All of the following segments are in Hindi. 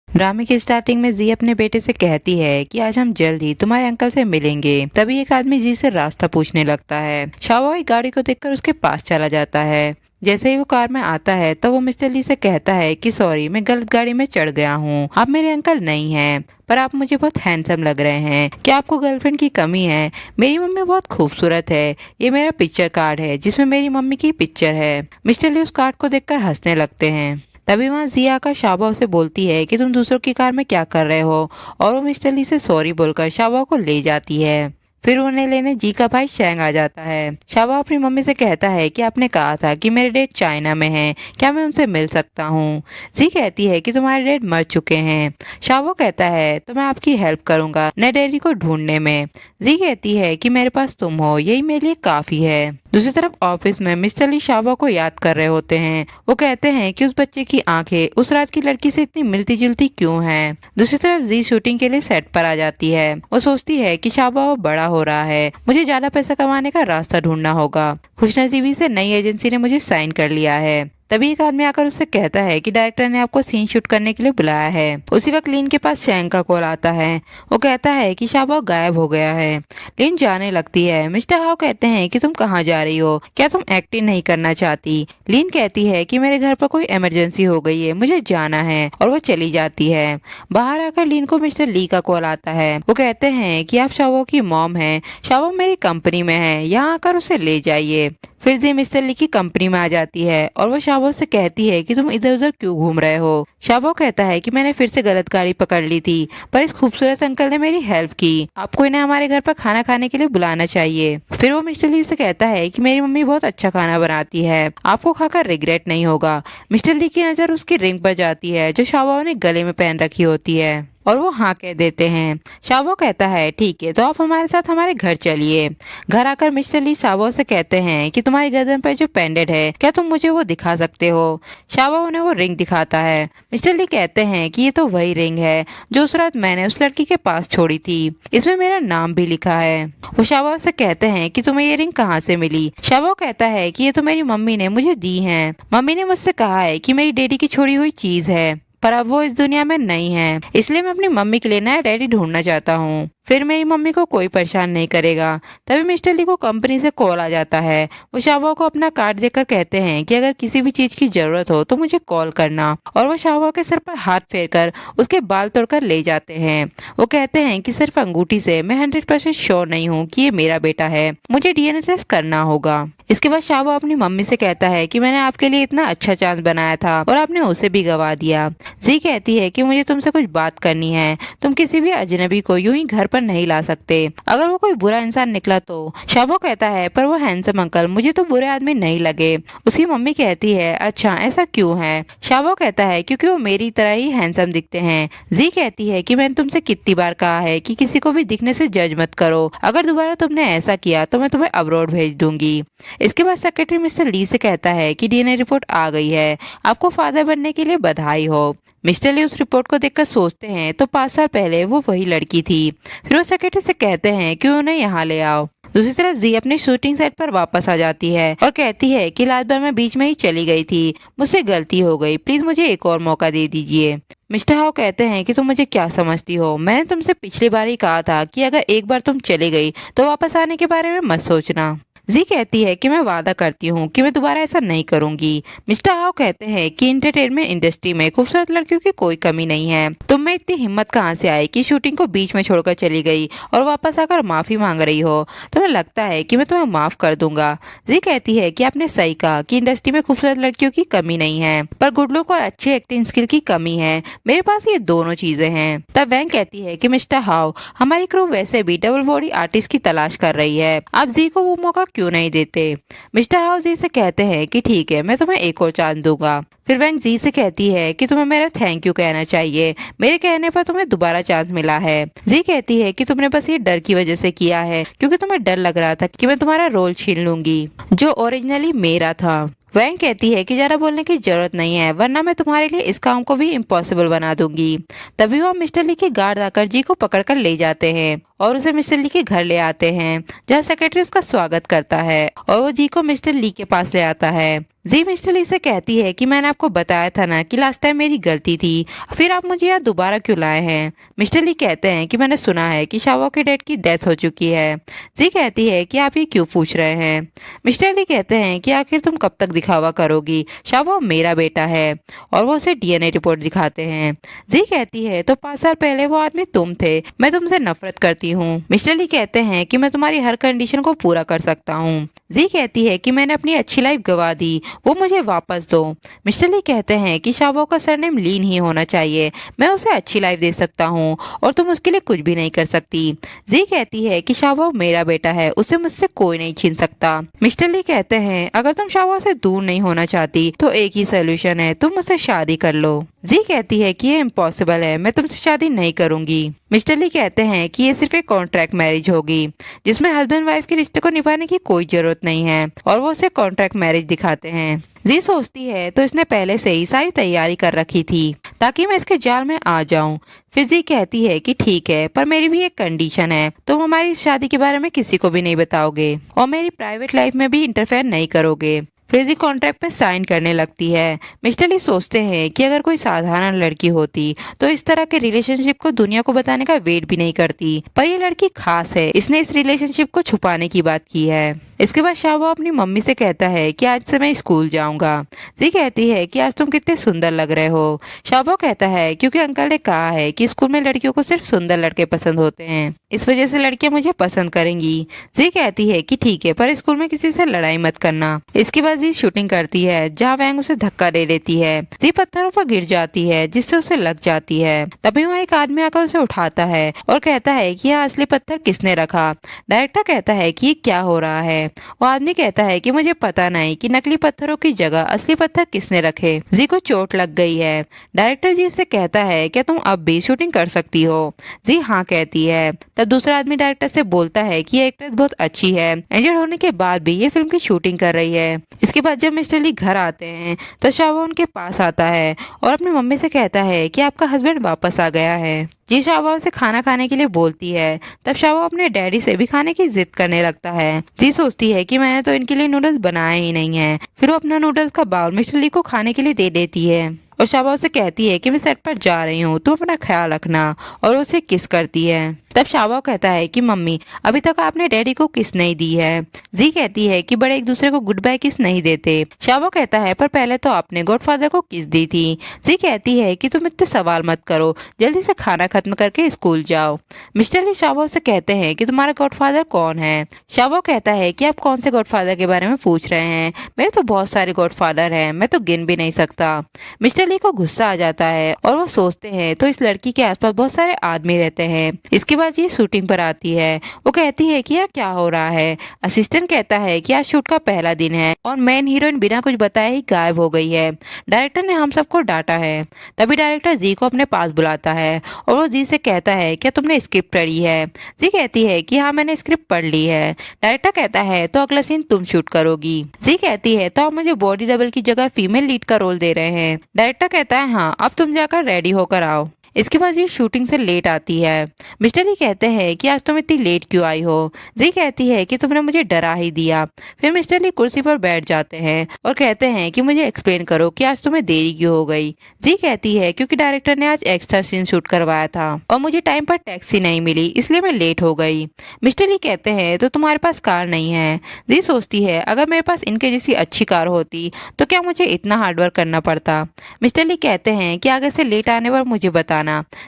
ड्रामे की स्टार्टिंग में जी अपने बेटे से कहती है कि आज हम जल्द ही तुम्हारे अंकल से मिलेंगे। तभी एक आदमी जी से रास्ता पूछने लगता है। शाओवाई गाड़ी को देखकर उसके पास चला जाता है। जैसे ही वो कार में आता है तो वो मिस्टर ली से कहता है कि सॉरी, मैं गलत गाड़ी में चढ़ गया हूँ, आप मेरे अंकल नहीं हैं, पर आप मुझे बहुत हैंडसम लग रहे हैं। क्या आपको गर्लफ्रेंड की कमी है? मेरी मम्मी बहुत खूबसूरत है। ये मेरा पिक्चर कार्ड है जिसमें मेरी मम्मी की पिक्चर है। मिस्टर ली उस कार्ड को देखकर हंसने लगते हैं। तभी वहाँ जिया आकर शाबा उसे बोलती है कि तुम दूसरों की कार में क्या कर रहे हो, और वो मिस्टर ली से सॉरी बोलकर शाबा को ले जाती है। फिर उन्हें लेने जी का भाई शेंग आ जाता है। शाबा अपनी मम्मी से कहता है कि आपने कहा था कि मेरे डैड चाइना में हैं, क्या मैं उनसे मिल सकता हूँ? जी कहती है कि तुम्हारे डैड मर चुके हैं। शाबा कहता है तो मैं आपकी हेल्प करूंगा नए डैडी को ढूंढने में। जी कहती है कि मेरे पास तुम हो, यही मेरे लिए काफी है। दूसरी तरफ ऑफिस में मिस्टर ली शाबा को याद कर रहे होते हैं। वो कहते हैं कि उस बच्चे की आंखें उस रात की लड़की से इतनी मिलती जुलती क्यों हैं। दूसरी तरफ जी शूटिंग के लिए सेट पर आ जाती है। वो सोचती है कि शाबा वो बड़ा हो रहा है, मुझे ज्यादा पैसा कमाने का रास्ता ढूंढना होगा। खुशनसीबी से नई एजेंसी ने मुझे साइन कर लिया है। तभी एक आदमी आकर उससे कहता है कि डायरेक्टर ने आपको सीन शूट करने के लिए बुलाया है। उसी वक्त लीन के पास शेंग का कॉल आता है। वो कहता है कि शाबा गायब हो गया है। लीन जाने लगती है। मिस्टर हाउ कहते हैं कि तुम कहाँ जा रही हो, क्या तुम एक्टिंग नहीं करना चाहती? लीन कहती है कि मेरे घर पर कोई इमरजेंसी हो गई है, मुझे जाना है, और वो चली जाती है। बाहर आकर लीन को मिस्टर ली का कॉल आता है। वो कहते हैं कि आप शाबा की मॉम हैं, शाबा मेरी कंपनी में है, यहाँ आकर उसे ले जाइए। फिर जी मिस्टर ली की कंपनी में आ जाती है और वो शाबा से कहती है कि तुम इधर उधर क्यों घूम रहे हो। शाबा कहता है कि मैंने फिर से गलत गाड़ी पकड़ ली थी, पर इस खूबसूरत अंकल ने मेरी हेल्प की, आपको इन्हें हमारे घर पर खाना खाने के लिए बुलाना चाहिए। फिर वो मिस्टर ली से कहता है कि मेरी मम्मी बहुत अच्छा खाना बनाती है, आपको खाकर रिग्रेट नहीं होगा। मिस्टर ली की नजर उसकी रिंग पर जाती है जो शाबा ने गले में पहन रखी होती है, और वो हाँ कह देते हैं। शाबो कहता है ठीक है, तो आप हमारे साथ हमारे घर चलिए। घर आकर मिस्टर ली शाबो से कहते हैं कि तुम्हारी गर्दन पर जो पेंडेंट है, क्या तुम मुझे वो दिखा सकते हो? शाबो उन्हें वो रिंग दिखाता है। मिस्टर ली कहते हैं कि ये तो वही रिंग है जो उस रात मैंने उस लड़की के पास छोड़ी थी, इसमें मेरा नाम भी लिखा है। वो शाबो से कहते हैं कि तुम्हें ये रिंग कहाँ से मिली? शाबो कहता है कि ये तो मेरी मम्मी ने मुझे दी है। मम्मी ने मुझसे कहा है कि मेरी डैडी की छोड़ी हुई चीज है, पर अब वो इस दुनिया में नहीं है, इसलिए मैं अपनी मम्मी के लिए नया डैडी ढूंढना चाहता हूँ, फिर मेरी मम्मी को कोई परेशान नहीं करेगा। तभी मिस्टर ली को कंपनी से कॉल आ जाता है। वो शाबा को अपना कार्ड देकर कहते हैं कि अगर किसी भी चीज की जरूरत हो तो मुझे कॉल करना, और वो शाबा के सर पर हाथ फेरकर उसके बाल तोड़कर ले जाते हैं। वो कहते हैं कि सिर्फ अंगूठी से मैं 100% श्योर नहीं हूँ कि ये मेरा बेटा है, मुझे डीएनए टेस्ट करना होगा। इसके बाद शाबा अपनी मम्मी से कहता है कि मैंने आपके लिए इतना अच्छा चांस बनाया था और आपने उसे भी गवा दिया। जी कहती है कि मुझे तुमसे कुछ बात करनी है, तुम किसी भी अजनबी को यूं ही घर पर नहीं ला सकते, अगर वो कोई बुरा इंसान निकला तो। शाबो कहता है पर वो हैंडसम अंकल मुझे तो बुरे आदमी नहीं लगे। उसकी मम्मी कहती है अच्छा ऐसा क्यों है? शाबो कहता है क्योंकि वो मेरी तरह ही हैंडसम दिखते हैं। जी कहती है कि मैंने तुमसे कितनी बार कहा है कि किसी को भी दिखने से जज मत करो, अगर दोबारा तुमने ऐसा किया तो मैं तुम्हें अब्रॉड भेज दूंगी। इसके बाद सेक्रेटरी मिस्टर ली से कहता है कि डीएनए रिपोर्ट आ गई है, आपको फादर बनने के लिए बधाई हो। मिस्टर ली उस रिपोर्ट को देखकर सोचते हैं तो 5 साल पहले वो वही लड़की थी। फिर वो सेक्रेटरी से कहते हैं कि उन्हें यहाँ ले आओ। दूसरी तरफ जी अपने शूटिंग सेट पर वापस आ जाती है और कहती है कि रात भर मैं बीच में ही चली गई थी, मुझसे गलती हो गई, प्लीज मुझे एक और मौका दे दीजिए। मिस्टर हाउ कहते हैं कि तुम मुझे क्या समझती हो, मैंने तुमसे पिछली बार ही कहा था कि अगर एक बार तुम चली गई तो वापस आने के बारे में मत सोचना। जी कहती है कि मैं वादा करती हूँ कि मैं दोबारा ऐसा नहीं करूंगी। मिस्टर हाउ कहते हैं कि एंटरटेनमेंट इंडस्ट्री में खूबसूरत लड़कियों की कोई कमी नहीं है, तुम में इतनी हिम्मत कहाँ से आई कि शूटिंग को बीच में छोड़कर चली गई और वापस आकर माफी मांग रही हो? तुम्हें लगता है कि मैं तुम्हें माफ कर दूंगा? जी कहती है कि आपने सही कहा कि इंडस्ट्री में खूबसूरत लड़कियों की कमी नहीं है, पर गुड लुक और अच्छे एक्टिंग स्किल की कमी है, मेरे पास ये दोनों चीजें हैं। तब वैंग कहती है कि मिस्टर हाउ हमारी क्रू वैसे भी डबल बॉडी आर्टिस्ट की तलाश कर रही है, आप जी को वो मौका क्यों नहीं देते? मिस्टर हाउ जी से कहते हैं कि ठीक है, मैं तुम्हें एक और चांस दूंगा। फिर वैंग जी से कहती है कि तुम्हें मेरा थैंक यू कहना चाहिए, मेरे कहने पर तुम्हें दोबारा चांस मिला है। जी कहती है कि तुमने बस ये डर की वजह से किया है, क्योंकि तुम्हें डर लग रहा था कि मैं तुम्हारा रोल छीन लूंगी जो ओरिजिनली मेरा था। वैंग कहती है कि जरा बोलने की जरूरत नहीं है, वरना मैं तुम्हारे लिए इस काम को भी इम्पॉसिबल बना दूंगी। तभी वो मिस्टर ली के गार्ड आकर जी को पकड़कर ले जाते हैं और उसे मिस्टर ली के घर ले आते हैं, जहाँ सेक्रेटरी उसका स्वागत करता है और वो जी को मिस्टर ली के पास ले आता है। जी मिस्टर ली से कहती है कि मैंने आपको बताया था ना कि लास्ट टाइम मेरी गलती थी, फिर आप मुझे यहाँ दोबारा क्यों लाए हैं। मिस्टर ली कहते हैं कि मैंने सुना है कि शावा के डैड की डेथ हो चुकी है। जी कहती है कि आप ये क्यों पूछ रहे हैं। मिस्टर ली कहते हैं कि आखिर तुम कब तक दिखावा करोगी, शावा मेरा बेटा है। और वो उसे डीएनए रिपोर्ट दिखाते हैं। जी कहती है तो 5 साल पहले वो आदमी तुम थे, मैं तुमसे नफरत करती हूँ। मिस्टर ली कहते हैं कि मैं तुम्हारी हर कंडीशन को पूरा कर सकता हूँ। जी कहती है कि मैंने अपनी अच्छी लाइफ गवा दी, वो मुझे वापस दो। मिस्टर ली कहते हैं कि शावो का सरनेम लीन ही होना चाहिए, मैं उसे अच्छी लाइफ दे सकता हूँ और तुम उसके लिए कुछ भी नहीं कर सकती। जी कहती है कि शावो मेरा बेटा है, उसे मुझसे कोई नहीं छीन सकता। मिस्टर ली कहते हैं अगर तुम शावो से दूर नहीं होना चाहती तो एक ही सोल्यूशन है, तुम मुझसे शादी कर लो। जी कहती है कि ये इम्पॉसिबल है, मैं तुमसे शादी नहीं करूंगी। मिस्टर ली कहते हैं कि ये सिर्फ एक कॉन्ट्रैक्ट मैरिज होगी जिसमें हस्बैंड वाइफ के रिश्ते को निभाने की कोई जरूरत नहीं है, और वो उसे कॉन्ट्रैक्ट मैरिज दिखाते हैं। जी सोचती है तो इसने पहले से ही सारी तैयारी कर रखी थी ताकि मैं इसके जाल में आ जाऊं। फिर जी कहती है कि ठीक है, पर मेरी भी एक कंडीशन है, तुम हमारी इस शादी के बारे में किसी को भी नहीं बताओगे और मेरी प्राइवेट लाइफ में भी इंटरफेयर नहीं करोगे। फिर जी कॉन्ट्रैक्ट पे साइन करने लगती है। मिस्टर ली सोचते हैं कि अगर कोई साधारण लड़की होती तो इस तरह के रिलेशनशिप को दुनिया को बताने का वेट भी नहीं करती, पर ये लड़की खास है, इसने इस रिलेशनशिप को छुपाने की बात की है। इसके बाद शावा अपनी मम्मी से कहता है कि आज से मैं स्कूल जाऊंगा। जी कहती है कि आज तुम कितने सुंदर लग रहे हो। शावा कहता है क्योंकि अंकल ने कहा है कि स्कूल में लड़कियों को सिर्फ सुंदर लड़के पसंद होते हैं, इस वजह से लड़कियां मुझे पसंद करेंगी। जी कहती है कि ठीक है, पर स्कूल में किसी से लड़ाई मत करना। इसके बाद जी शूटिंग करती है जहाँ वैंग उसे धक्का दे लेती है। जी पत्थरों पर गिर जाती है जिससे उसे लग जाती है। तभी वहाँ एक आदमी आकर उसे उठाता है और कहता है कि यहाँ असली पत्थर किसने रखा। डायरेक्टर कहता है कि ये क्या हो रहा है। वो आदमी कहता है कि मुझे पता नहीं कि नकली पत्थरों की जगह असली पत्थर किसने रखे। जी को चोट लग गई है। डायरेक्टर जी से कहता है क्या तुम अब भी शूटिंग कर सकती हो। जी हाँ कहती है। तब दूसरा आदमी डायरेक्टर से बोलता है कि ये एक्ट्रेस बहुत अच्छी है, इंजर्ड होने के बाद भी ये फिल्म की शूटिंग कर रही है। इसके बाद जब मिस्टर ली घर आते हैं तो शावा उनके पास आता है और अपनी मम्मी से कहता है कि आपका हस्बैंड वापस आ गया है। जी शावा उसे खाना खाने के लिए बोलती है। तब शावा अपने डैडी से भी खाने की जिद करने लगता है। जी सोचती है कि मैंने तो इनके लिए नूडल्स बनाए ही नहीं है। फिर वो अपना नूडल्स का बाउल मिस्टर ली को खाने के लिए दे देती है और शाबा उसे कहती है कि मैं सेट पर जा रही हूँ, तुम अपना ख्याल रखना, और उसे किस करती है। तब शाबा कहता है कि मम्मी अभी तक आपने डैडी को किस नहीं दी है। जी कहती है कि बड़े एक दूसरे को गुड बाय किस नहीं देते। शाबा कहता है पर पहले तो आपने गॉडफादर को किस दी थी। जी कहती है कि तुम इतने सवाल मत करो, जल्दी से खाना खत्म करके स्कूल जाओ। मिस्टर ली शाबा से कहते हैं कि तुम्हारा गॉडफादर कौन है। शाबा कहता है कि आप कौन से गॉडफादर के बारे में पूछ रहे हैं, मेरे तो बहुत सारे गॉडफादर हैं, मैं तो गिन भी नहीं सकता। मिस्टर ली को गुस्सा आ जाता है और वो सोचते हैं तो इस लड़की के आसपास बहुत सारे आदमी रहते हैं। इसके बाद ये शूटिंग पर आती है। वो कहती है कि यहाँ क्या हो रहा है। असिस्टेंट कहता है कि आज शूट का पहला दिन है और मेन हीरोइन बिना कुछ बताए ही गायब हो गई है, डायरेक्टर ने हम सबको डांटा है। तभी डायरेक्टर जी को अपने पास बुलाता है और वो जी से कहता है क्या तुमने स्क्रिप्ट पढ़ी है। जी कहती है कि हाँ मैंने स्क्रिप्ट पढ़ ली है। डायरेक्टर कहता है तो अगला सीन तुम शूट करोगी। जी कहती है तो आप मुझे बॉडी डबल की जगह फीमेल लीड का रोल दे रहे हैं। डायरेक्टर कहता है हाँ, अब तुम जाकर रेडी होकर आओ। इसके बाद ये शूटिंग से लेट आती है। मिस्टर ली कहते हैं कि आज तुम इतनी लेट क्यों आई हो। जी कहती है कि तुमने मुझे डरा ही दिया। फिर मिस्टर ली कुर्सी पर बैठ जाते हैं और कहते हैं कि मुझे एक्सप्लेन करो कि आज तुम्हें देरी क्यों हो गई। जी कहती है क्योंकि डायरेक्टर ने आज एक्स्ट्रा सीन शूट करवाया था और मुझे टाइम पर टैक्सी नहीं मिली, इसलिए मैं लेट हो गई। मिस्टर ली कहते हैं तो तुम्हारे पास कार नहीं है। जी सोचती है अगर मेरे पास इनके जैसी अच्छी कार होती तो क्या मुझे इतना हार्डवर्क करना पड़ता। मिस्टर ली कहते हैं कि आगे से लेट आने पर मुझे बताना।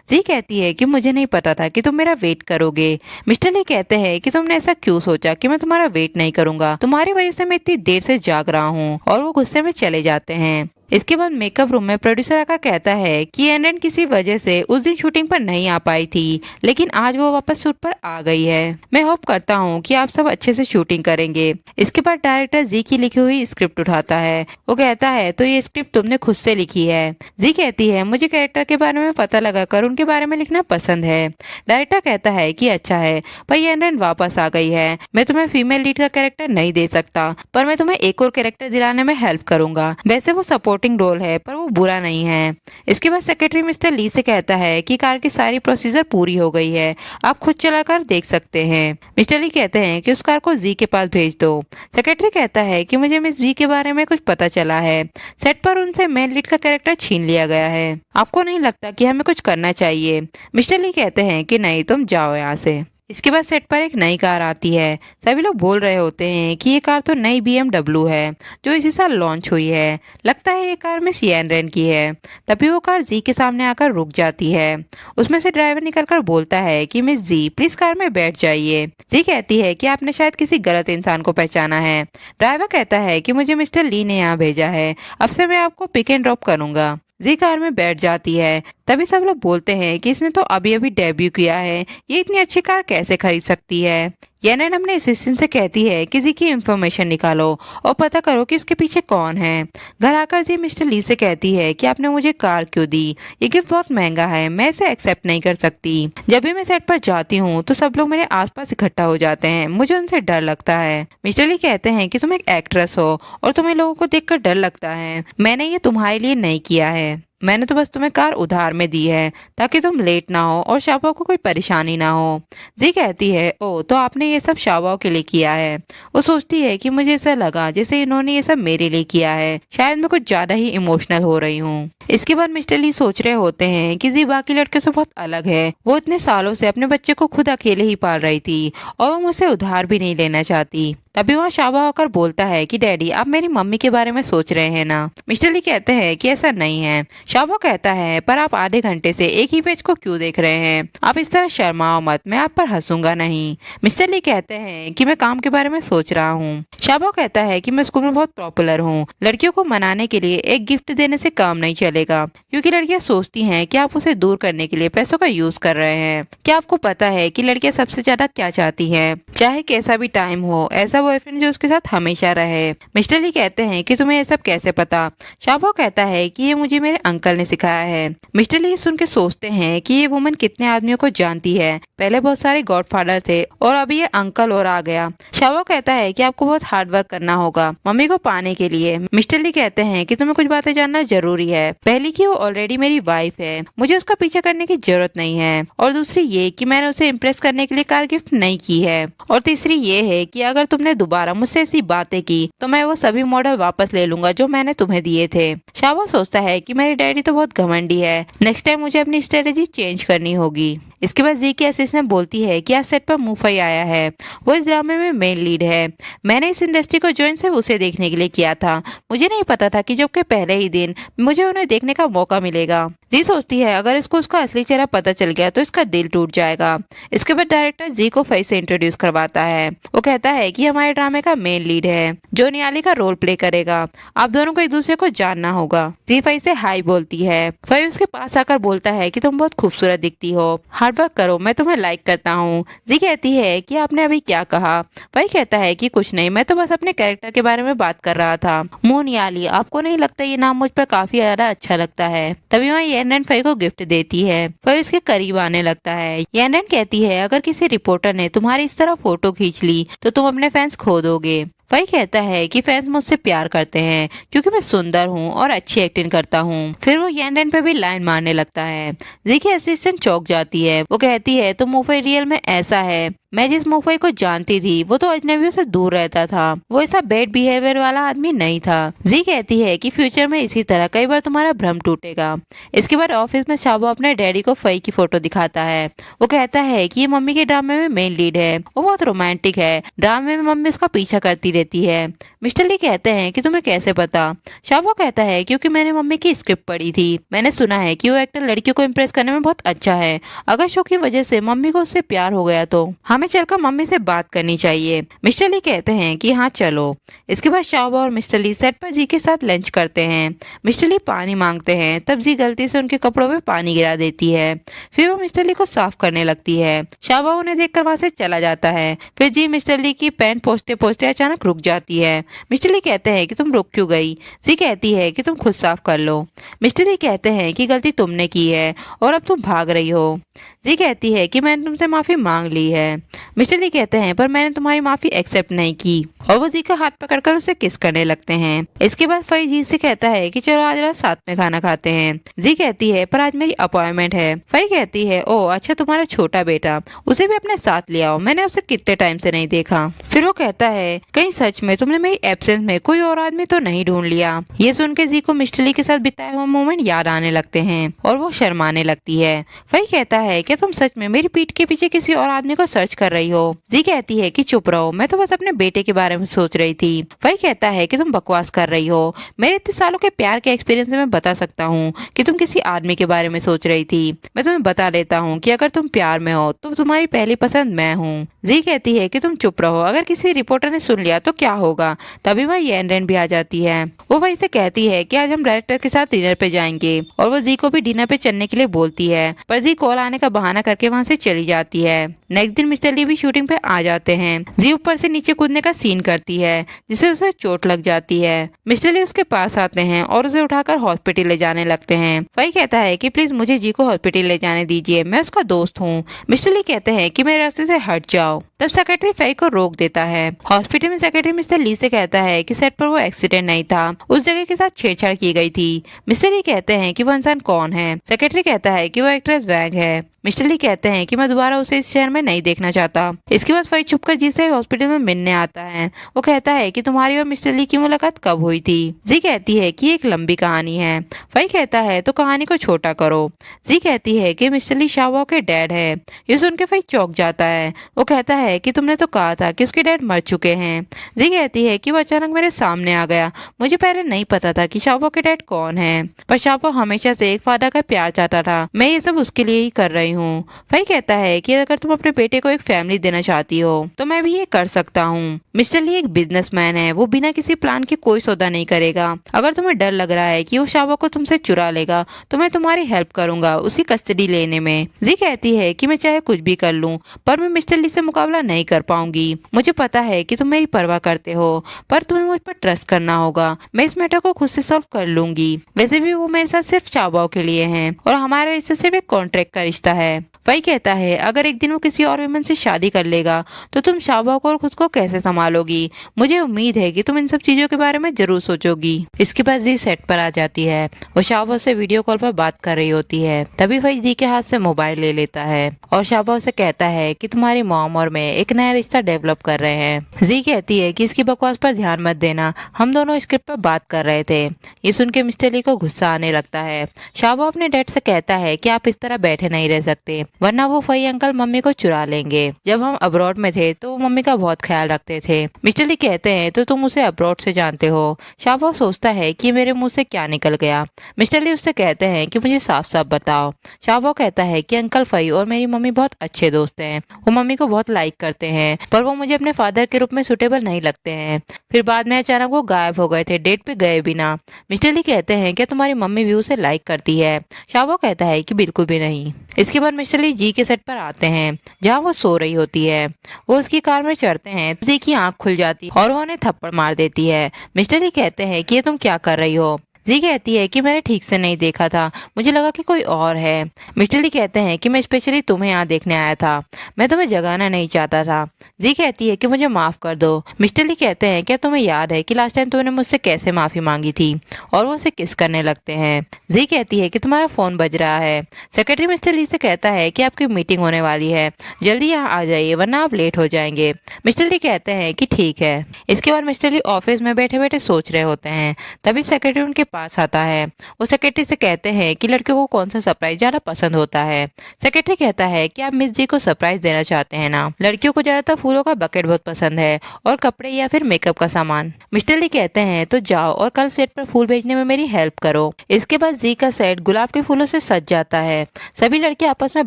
जी कहती है कि मुझे नहीं पता था कि तुम मेरा वेट करोगे। मिस्टर ली कहते हैं कि तुमने ऐसा क्यों सोचा कि मैं तुम्हारा वेट नहीं करूंगा, तुम्हारी वजह से मैं इतनी देर से जाग रहा हूँ, और वो गुस्से में चले जाते हैं। इसके बाद मेकअप रूम में प्रोड्यूसर आकर कहता है कि एनरन किसी वजह से उस दिन शूटिंग पर नहीं आ पाई थी, लेकिन आज वो वापस शूट पर आ गई है। मैं होप करता हूँ कि आप सब अच्छे से शूटिंग करेंगे। इसके बाद डायरेक्टर जी की लिखी हुई स्क्रिप्ट उठाता है। वो कहता है तो ये स्क्रिप्ट तुमने खुद से लिखी है। जी कहती है मुझे कैरेक्टर के बारे में पता लगाकर उनके बारे में लिखना पसंद है। डायरेक्टर कहता है कि अच्छा है, पर ये एनरन वापस आ गई है, मैं तुम्हें फीमेल लीड का कैरेक्टर नहीं दे सकता, पर मैं तुम्हें एक और कैरेक्टर दिलाने में हेल्प करूंगा। वैसे वो सपोर्ट सपोर्टिंग रोल है पर वो बुरा नहीं है। इसके बाद सेक्रेटरी मिस्टर ली से कहता है कि कार की सारी प्रोसीजर पूरी हो गई है, आप खुद चलाकर देख सकते हैं। मिस्टर ली कहते हैं कि उस कार को जी के पास भेज दो। सेक्रेटरी कहता है कि मुझे मिस जी के बारे में कुछ पता चला है, सेट पर उनसे मेन लीड का कैरेक्टर छीन लिया गया है। आपको नहीं लगता कि हमें कुछ करना चाहिए? मिस्टर ली कहते हैं कि नहीं, तुम जाओ यहाँ से। इसके बाद सेट पर एक नई कार आती है। सभी लोग बोल रहे होते हैं कि ये कार तो नई BMW है जो इसी साल लॉन्च हुई है। लगता है ये कार मिस येन रेन की है। तभी वो कार जी के सामने आकर रुक जाती है। उसमें से ड्राइवर निकलकर बोलता है कि मिस जी प्लीज कार में बैठ जाइए। जी कहती है कि आपने शायद किसी गलत इंसान को पहचाना है। ड्राइवर कहता है कि मुझे मिस्टर ली ने यहाँ भेजा है, अब से मैं आपको पिक एंड ड्रॉप करूंगा। जी कार में बैठ जाती है। तभी सब लोग बोलते हैं कि इसने तो अभी अभी डेब्यू किया है, ये इतनी अच्छी कार कैसे खरीद सकती है। येनन अपने असिस्टेंट से कहती है कि जी की इंफॉर्मेशन निकालो और पता करो कि उसके पीछे कौन है। घर आकर जी मिस्टर ली से कहती है कि आपने मुझे कार क्यों दी, ये गिफ्ट बहुत महंगा है, मैं इसे एक्सेप्ट नहीं कर सकती। जब भी मैं सेट पर जाती हूँ तो सब लोग मेरे आसपास इकट्ठा हो जाते हैं, मुझे उनसे डर लगता है। मिस्टर ली कहते हैं कि तुम एक एक्ट्रेस हो और तुम्हें लोगों को देखकर डर लगता है। मैंने ये तुम्हारे लिए नहीं किया है, मैंने तो बस तुम्हें कार उधार में दी है ताकि तुम लेट ना हो और शाबाओ को कोई परेशानी ना हो। जी कहती है ओ तो आपने ये सब शाबाओ के लिए किया है। वो सोचती है कि मुझे ऐसा लगा जैसे इन्होंने ये सब मेरे लिए किया है, शायद मैं कुछ ज्यादा ही इमोशनल हो रही हूँ। इसके बाद मिस्टर ली सोच रहे होते हैं कि जी बाकी लड़के से बहुत अलग है, वो इतने सालों से अपने बच्चे को खुद अकेले ही पाल रही थी और वो मुझसे उधार भी नहीं लेना चाहती। तभी वहाँ शाबा होकर बोलता है कि डैडी आप मेरी मम्मी के बारे में सोच रहे हैं ना। मिस्टर ली कहते हैं कि ऐसा नहीं है। शाबा कहता है पर आप आधे घंटे से एक ही पेज को क्यों देख रहे हैं, आप इस तरह शर्माओ मत, मैं आप पर हंसूंगा नहीं। मिस्टर ली कहते हैं कि मैं काम के बारे में सोच रहा हूँ। शाबा कहता है कि मैं स्कूल में बहुत पॉपुलर हूँ, लड़कियों को मनाने के लिए एक गिफ्ट देने से काम नहीं चलेगा क्योंकि लड़कियां सोचती हैं कि आप उसे दूर करने के लिए पैसों का यूज कर रहे हैं। क्या आपको पता है कि लड़कियां सबसे ज्यादा क्या चाहती हैं? चाहे कैसा भी टाइम हो, ऐसा बॉयफ्रेंड जो उसके साथ हमेशा रहे। मिस्टर ली कहते हैं कि तुम्हें ये सब कैसे पता? शाबा कहता है कि ये मुझे मेरे अंकल ने सिखाया है। मिस्टर ली सुन के सोचते हैं कि ये वुमन कितने आदमियों को जानती है, पहले बहुत सारे गॉडफादर थे और अभी ये अंकल और आ गया। शाबा कहता है कि आपको बहुत हार्ड वर्क करना होगा मम्मी को पाने के लिए। मिस्टर ली कहते हैं कि तुम्हें कुछ बातें जानना जरूरी है। पहली कि वो ऑलरेडी मेरी वाइफ है, मुझे उसका पीछा करने की जरूरत नहीं है, और दूसरी ये कि मैंने उसे इम्प्रेस करने के लिए कार गिफ्ट नहीं की है, और तीसरी ये है कि अगर तुमने दोबारा मुझसे ऐसी बातें की तो मैं वो सभी मॉडल वापस ले लूंगा जो मैंने तुम्हें दिए थे। शाबा सोचता है कि मेरी डैडी तो बहुत घमंडी है, नेक्स्ट टाइम मुझे अपनी स्ट्रेटेजी चेंज करनी होगी। इसके बाद जी की असिस्टेंट बोलती है कि आज सेट पर मुफई आया है, वो इस ड्रामे में मेन लीड है। मैंने इस इंडस्ट्री को ज्वाइन सिर्फ उसे देखने के लिए किया था, मुझे नहीं पता था कि जब के पहले ही दिन मुझे उन्हें देखने का मौका मिलेगा। जी सोचती है अगर इसको उसका असली चेहरा पता चल गया तो इसका दिल टूट जाएगा। इसके बाद डायरेक्टर जी को फई से इंट्रोड्यूस करवाता है। वो कहता है कि हमारे ड्रामे का मेन लीड है जो नियाली का रोल प्ले करेगा, आप दोनों को एक दूसरे को जानना होगा। जी फई से हाई बोलती है। फई उसके पास आकर बोलता है कि तुम बहुत खूबसूरत दिखती हो, हार्ड वर्क करो, मैं तुम्हें लाइक करता हूँ। जी कहती है कि आपने अभी क्या कहा? फई कहता है कि कुछ नहीं, मैं तो बस अपने कैरेक्टर के बारे में बात कर रहा था। मुंह नियाली, आपको नहीं लगता ये नाम मुझ पर काफी ज्यादा अच्छा लगता है? तभी वहाँ येनन फई को गिफ्ट देती है। फई उसके करीब आने लगता है। येनन कहती है अगर किसी रिपोर्टर ने तुम्हारी इस तरह फोटो खींच ली तो तुम अपने फैंस खो दोगे। वही कहता है कि फैंस मुझसे प्यार करते हैं क्योंकि मैं सुंदर हूँ और अच्छी एक्टिंग करता हूँ। फिर वो येनन पे भी लाइन मारने लगता है। देखिए असिस्टेंट चौंक जाती है। वो कहती है तो मुफई रियल में ऐसा है, मैं जिस मुफई को जानती थी वो तो अजनबियों से दूर रहता था, वो ऐसा बैड बिहेवियर वाला आदमी नहीं था। जी कहती है कि फ्यूचर में इसी तरह कई बार तुम्हारा भ्रम टूटेगा। इसके बाद ऑफिस में शाबा अपने डैडी को फई की फोटो दिखाता है। वो कहता है कि ये मम्मी के ड्रामे में मेन लीड है, वो बहुत रोमांटिक है, ड्रामे में मम्मी उसका पीछा करती रहती है। मिस्टर ली कहते हैं कि तुम्हें कैसे पता? शाबा कहता है क्योंकि मैंने मम्मी की स्क्रिप्ट पढ़ी थी, मैंने सुना है कि वो एक्टर लड़कियों को इम्प्रेस करने में बहुत अच्छा है, अगर शो की वजह से मम्मी को उससे प्यार हो गया तो हमें चलकर मम्मी से बात करनी चाहिए। मिस्टर ली कहते हैं कि हाँ चलो। इसके बाद शाबा और मिस्टर ली सेट पर जी के साथ लंच करते हैं। मिस्टर ली पानी मांगते हैं, तब जी गलती से उनके कपड़ों पे पानी गिरा देती है। फिर वो मिस्टर ली को साफ करने लगती है। शाबा उन्हें देखकर वहां से चला जाता है। फिर जी मिस्टर ली की पैंट पोंछते पोंछते अचानक रुक जाती है मिस्टर ली कहते हैं कि तुम रुक क्यों गई। जी कहती है कि तुम खुद साफ कर लो। मिस्टर ली कहते हैं कि गलती तुमने की है और अब तुम भाग रही हो। जी कहती है कि मैंने तुमसे माफी मांग ली है। मिस्टर ली कहते हैं पर मैंने तुम्हारी माफी एक्सेप्ट नहीं की, और वो जी का हाथ पकड़कर उसे किस करने लगते हैं। इसके बाद फई जी से कहता है कि चलो आज रात साथ में खाना खाते हैं। जी कहती है पर आज मेरी अपॉइंटमेंट है। फई कहती है ओ अच्छा, तुम्हारा छोटा बेटा, उसे भी अपने साथ ले आओ, मैंने उसे कितने टाइम से नहीं देखा। फिर वो कहता है कहीं सच में तुमने मेरी एब्सेंस में कोई और आदमी तो नहीं ढूंढ लिया। ये सुन के जी को मिस्टर ली के साथ बिताए हुए मोमेंट याद आने लगते हैं और वो शर्माने लगती है। फई कहता है कि तुम सच में मेरी पीठ के पीछे किसी और आदमी को सर्च कर रही हो। जी कहती है कि चुप रहो, मैं तो बस अपने बेटे के बारे में सोच रही थी। वही कहता है कि तुम बकवास कर रही हो, मेरे इतने सालों के प्यार के एक्सपीरियंस से मैं बता सकता हूँ कि तुम किसी आदमी के बारे में सोच रही थी। मैं तुम्हें बता देता हूँ कि अगर तुम प्यार में हो तो तुम्हारी पहली पसंद मैं हूँ। जी कहती है कि तुम चुप रहो, अगर किसी रिपोर्टर ने सुन लिया तो क्या होगा। तभी वह येन भी आ जाती है। वो वही से कहती है कि आज हम डायरेक्टर के साथ डिनर पे जाएंगे, और वो जी को भी डिनर पे चलने के लिए बोलती है, पर जी कॉल आने का बहाना करके वहाँ से चली जाती है। नेक्स्ट दिन मिस्टर ली भी शूटिंग पे आ जाते हैं। जी ऊपर से नीचे कूदने का सीन करती है जिससे उसे चोट लग जाती है। मिस्टर ली उसके पास आते हैं और उसे उठाकर हॉस्पिटल ले जाने लगते हैं। वही कहता है कि प्लीज मुझे जी को हॉस्पिटल ले जाने दीजिए, मैं उसका दोस्त हूँ। मिस्टर ली कहते हैं कि मेरे रास्ते से हट जाओ। तब सेक्रेटरी फई को रोक देता है। हॉस्पिटल में सेक्रेटरी मिस्टर ली से कहता है कि सेट पर वो एक्सीडेंट नहीं था, उस जगह के साथ छेड़छाड़ की गई थी। मिस्टर ली कहते हैं कि वो इंसान कौन है। सेक्रेटरी कहता है कि वो एक्ट्रेस वैंग है। मिस्टर ली कहते हैं कि मैं दोबारा उसे इस शहर में नहीं देखना चाहता। इसके बाद फई छुपकर जी से हॉस्पिटल में मिलने आता है। वो कहता है कि तुम्हारी और मिस्टर ली की मुलाकात कब हुई थी। जी कहती है कि एक लंबी कहानी है। फई कहता है तो कहानी को छोटा करो। जी कहती है कि मिस्टर ली शाओ के डैड है। ये सुन के फई चौंक जाता है। वो कहता है कि तुमने तो कहा था कि उसके डैड मर चुके हैं। जी कहती है कि वो अचानक मेरे सामने आ गया, मुझे पहले नहीं पता था कि शाओ के डैड कौन है, पर शाओ हमेशा से एक फादर का प्यार चाहता था, मैं ये सब उसके लिए ही कर रही हूँ। वही कहता है कि अगर तुम अपने बेटे को एक फैमिली देना चाहती हो तो मैं भी ये कर सकता हूँ। मिस्टर ली एक बिजनेसमैन है, वो बिना किसी प्लान के कोई सौदा नहीं करेगा। अगर तुम्हें डर लग रहा है कि वो शाओ को तुमसे चुरा लेगा तो मैं तुम्हारी हेल्प करूंगा उसकी कस्टडी लेने में। जी कहती है कि मैं चाहे कुछ भी कर लूं पर मैं मिस्टर ली से मुकाबला नहीं कर पाऊंगी। मुझे पता है कि तुम मेरी परवाह करते हो, पर तुम्हें मुझ पर ट्रस्ट करना होगा। मैं इस मैटर को खुद से सॉल्व कर लूंगी। वैसे भी वो मेरे साथ सिर्फ शाओ के लिए हैं और हमारा रिश्ता सिर्फ एक कॉन्ट्रैक्ट का रिश्ता है। वही कहता है अगर एक दिन वो किसी और विमन से शादी कर लेगा तो तुम शाओ को और खुद को कैसे संभालोगी। मुझे उम्मीद है कि तुम इन सब चीजों के बारे में जरूर सोचोगी। इसके बाद जी सेट पर आ जाती है। वो शाओ से वीडियो कॉल पर बात कर रही होती है। तभी वही जी के हाथ से मोबाइल ले लेता है और शाओ से कहता है कि तुम्हारी मॉम और मैं एक नया रिश्ता डेवलप कर रहे हैं। जी कहती है कि इसकी बकवास पर ध्यान मत देना, हम दोनों स्क्रिप्ट पर बात कर रहे थे। ये सुन के मिस्टर ली को गुस्सा आने लगता है। शाओ अपने डैड से कहता है कि आप इस तरह बैठे नहीं रह सकते, वरना वो फई अंकल मम्मी को चुरा लेंगे। जब हम अब्रॉड में थे तो वो मम्मी का बहुत ख्याल रखते थे। मिस्टर ली कहते हैं तो तुम उसे अब्रॉड से जानते हो। शाओ सोचता है कि मेरे मुंह से क्या निकल गया। मिस्टर ली उससे कहते हैं कि मुझे साफ साफ बताओ। शाओ कहता है कि अंकल फई और मेरी मम्मी बहुत अच्छे दोस्त हैं, वो मम्मी को बहुत लाइक करते हैं, पर वो मुझे अपने फादर के रूप में सुटेबल नहीं लगते हैं। फिर बाद में अचानक वो गायब हो गए थे, डेट पे गए बिना। मिस्टर ली कहते हैं कि तुम्हारी मम्मी भी उसे लाइक करती है। शाओ कहता है कि बिल्कुल भी नहीं। इसके बाद मिस्टर ली जी के सेट पर आते हैं जहाँ वो सो रही होती है। वो उसकी कार में चढ़ते हैं, जी की आंख खुल जाती है और वो उन्हें थप्पड़ मार देती है। मिस्टर ली कहते हैं कि ये तुम क्या कर रही हो। जी कहती है कि मैंने ठीक से नहीं देखा था, मुझे लगा कि कोई और है। मिस्टर ली कहते हैं कि मैं स्पेशली तुम्हें यहाँ देखने आया था, मैं तुम्हें जगाना नहीं चाहता था। जी कहती है कि मुझे माफ कर दो। मिस्टर ली कहते हैं क्या तुम्हें याद है कि लास्ट टाइम तुमने मुझसे कैसे माफी मांगी थी, और वो उसे किस करने लगते हैं। जी कहती है कि तुम्हारा फोन बज रहा है। सेक्रेटरी मिस्टर ली से कहता है कि आपकी मीटिंग होने वाली है, जल्दी यहाँ आ जाइए वरना आप लेट हो जाएंगे। मिस्टर ली कहते हैं कि ठीक है। इसके बाद मिस्टर ली ऑफिस में बैठे बैठे सोच रहे होते हैं। तभी सेक्रेटरी उनके पास आता है। वो सेक्रेटरी से कहते हैं कि लड़कियों को कौन सा सरप्राइज ज्यादा पसंद होता है। सेक्रेटरी कहता है कि आप मिस जी को सरप्राइज देना चाहते हैं ना। लड़कियों को ज्यादातर फूलों का बकेट बहुत पसंद है और कपड़े या फिर मेकअप का सामान। मिस्टर ली कहते हैं तो जाओ और कल सेट पर फूल भेजने में मेरी हेल्प करो। इसके बाद जी का सेट गुलाब के फूलों से सज जाता है। सभी लड़कियां आपस में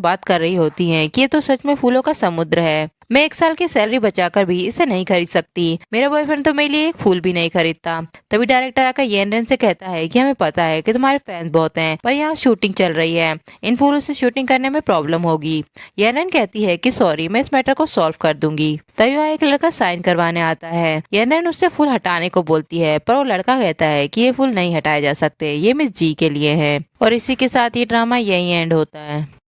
बात कर रही होती हैं कि ये तो सच में फूलों का समुद्र है। मैं 1 साल की सैलरी बचाकर भी इसे नहीं खरीद सकती। मेरा बॉयफ्रेंड तो मेरे लिए एक फूल भी नहीं खरीदता। तभी डायरेक्टर आकर येनरेन से कहता है कि हमें पता है कि तुम्हारे फैंस बहुत हैं, पर यहाँ शूटिंग चल रही है, इन फूलों से शूटिंग करने में प्रॉब्लम होगी। येनरेन कहती है कि सॉरी, मैं इस मैटर को सॉल्व कर दूंगी। तभी वहाँ एक लड़का साइन करवाने आता है। येनरेन उससे फूल हटाने को बोलती है, पर वो लड़का कहता है कि ये फूल नहीं हटाए जा सकते, ये मिस जी के लिए है। और इसी के साथ ये ड्रामा यही एंड होता है।